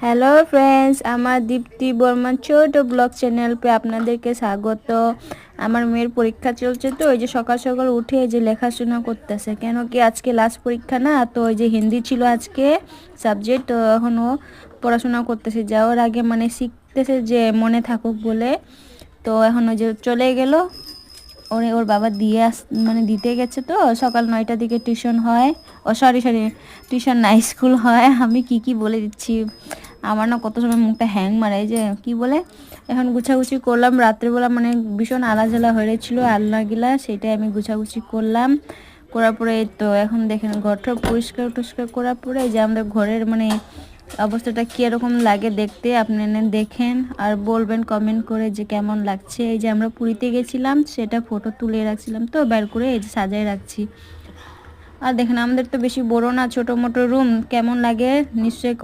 Hello friends আমার দীপ্তি বর্মন ছোট blog channel पे আপনাদেরকে স্বাগত। আমার মেয়ের পরীক্ষা চলছে তো ওই যে সকাল সকাল উঠে এই যে লেখাশোনা করতেছে, কেন কি আজকে লাস্ট পরীক্ষা না, তো ওই যে হিন্দি ছিল আজকে সাবজেক্ট, তো এখন ও পড়াশোনা করতেছে, যাওয়ার আগে মানে শিখতেছে যে মনে থাকুক বলে। তো এখন ওই যে চলে গেল, ওর বাবা দিয়ে মানে দিতে গেছে। তো সকাল 9টার দিকে টিউশন হয়, ও সরি সরি, টিউশন না, স্কুল হয়। আমি কি বলে দিচ্ছি, আমার না কত সময় মুখটা হ্যাং মারে। এই যে কি বলে, এখন গুছাগুছি করলাম রাত্রেবেলা, মানে ভীষণ আলাঝালা হয়েছিল আলনাগুলা, সেটাই আমি গুছাগুছি করলাম। করার পরে তো এখন দেখেন ঘরটা পরিষ্কার টরিষ্কার করার পরে যে আমাদের ঘরের মানে অবস্থাটা কীরকম লাগে দেখতে, আপনারা দেখেন আর বলবেন কমেন্ট করে যে কেমন লাগছে। এই যে আমরা পুরীতে গেছিলাম, সেটা ফটো তুলে রাখছিলাম, তো বের করে এই যে সাজায় রাখছি। আর দেখেন আমাদের তো বেশি বড় না, ছোটো মোটো রুম, কেমন লাগে নিশ্চয়ই